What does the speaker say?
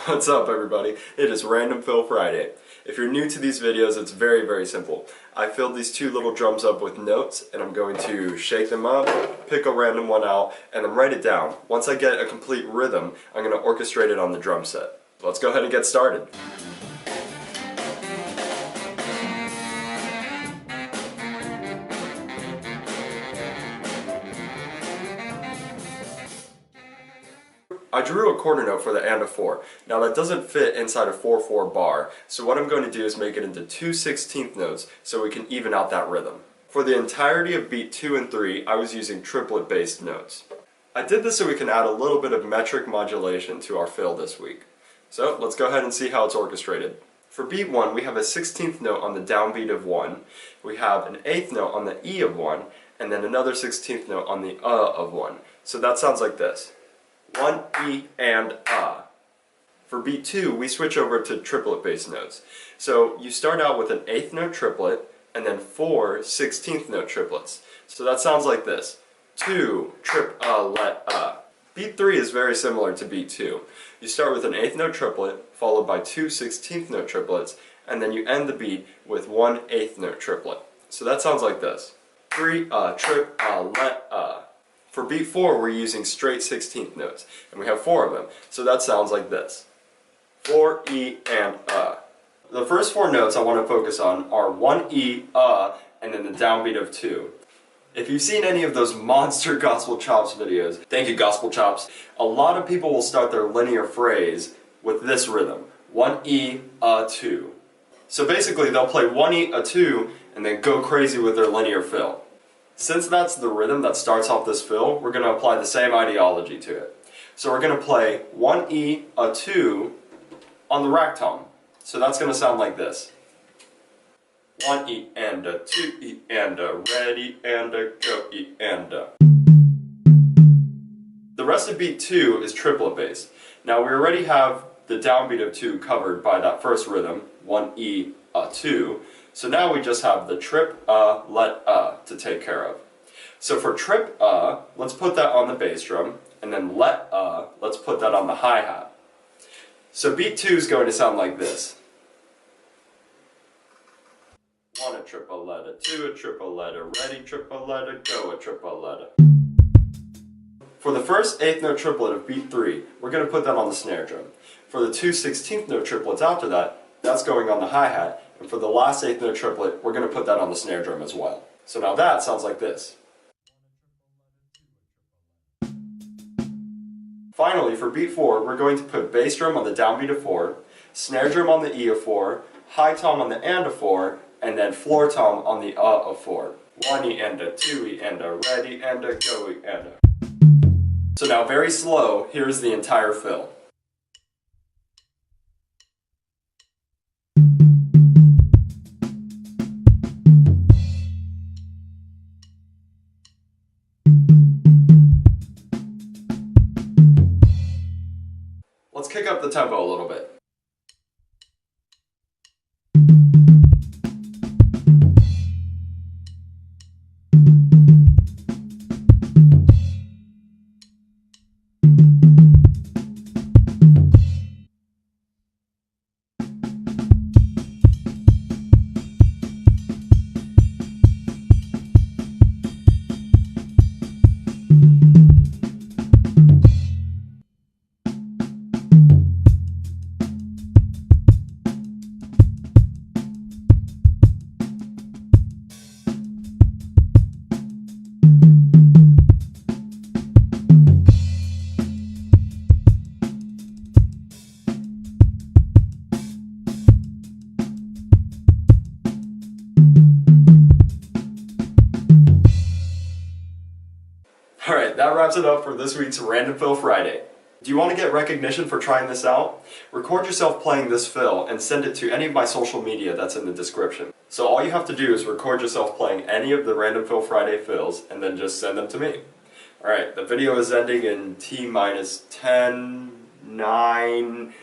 What's up everybody? It is Random Fill Friday. If you're new to these videos, it's very simple. I filled these two little drums up with notes and I'm going to shake them up, pick a random one out, and then write it down. Once I get a complete rhythm, I'm going to orchestrate it on the drum set. Let's go ahead and get started. I drew a quarter note for the and a 4. Now that doesn't fit inside a 4/4 bar, so what I'm going to do is make it into two 16th notes so we can even out that rhythm. For the entirety of beat 2 and 3, I was using triplet based notes. I did this so we can add a little bit of metric modulation to our fill this week. So let's go ahead and see how it's orchestrated. For beat 1, we have a 16th note on the downbeat of 1, we have an 8th note on the E of 1, and then another 16th note on the of 1. So that sounds like this. 1 E and A. For beat 2, we switch over to triplet bass notes. So you start out with an 8th note triplet and then 4 16th note triplets. So that sounds like this. 2 trip let A. Beat 3 is very similar to beat 2. You start with an 8th note triplet followed by 2 16th note triplets and then you end the beat with 1 8th note triplet. So that sounds like this. 3 trip let A. For beat 4, we're using straight 16th notes, and we have 4 of them, so that sounds like this. 4 E and A. The first 4 notes I want to focus on are 1 E, and then the downbeat of 2. If you've seen any of those monster Gospel Chops videos, thank you Gospel Chops, a lot of people will start their linear phrase with this rhythm. 1 E, 2. So basically they'll play 1 E, 2, and then go crazy with their linear fill. Since that's the rhythm that starts off this fill, we're going to apply the same ideology to it. So we're going to play 1 E, 2 on the rack tom. So that's going to sound like this. 1 E and a 2 E and a ready and a go E and a. The rest of beat 2 is triplet bass. Now we already have the downbeat of 2 covered by that first rhythm, 1 E, 2. So now we just have the trip, let, to take care of. So for trip, let's put that on the bass drum, and then let, let's put that on the hi-hat. So beat 2 is going to sound like this. 1 a triple letter, 2 a triple letter, ready triple letter, go a triple letter. For the first 8th note triplet of beat 3, we're going to put that on the snare drum. For the 2 16th note triplets after that, that's going on the hi-hat. And for the last 8th note triplet, we're going to put that on the snare drum as well. So now that sounds like this. Finally, for beat 4, we're going to put bass drum on the downbeat of 4, snare drum on the E of 4, high tom on the and of 4, and then floor tom on the of 4. 1 E and a, 2 E and a, ready and a, go E and a. So now very slow, here's the entire fill. Let's kick up the tempo a little bit. Alright, that wraps it up for this week's Random Fill Friday. Do you want to get recognition for trying this out? Record yourself playing this fill and send it to any of my social media that's in the description. So all you have to do is record yourself playing any of the Random Fill Friday fills and then just send them to me. Alright, the video is ending in T-minus 10, 9,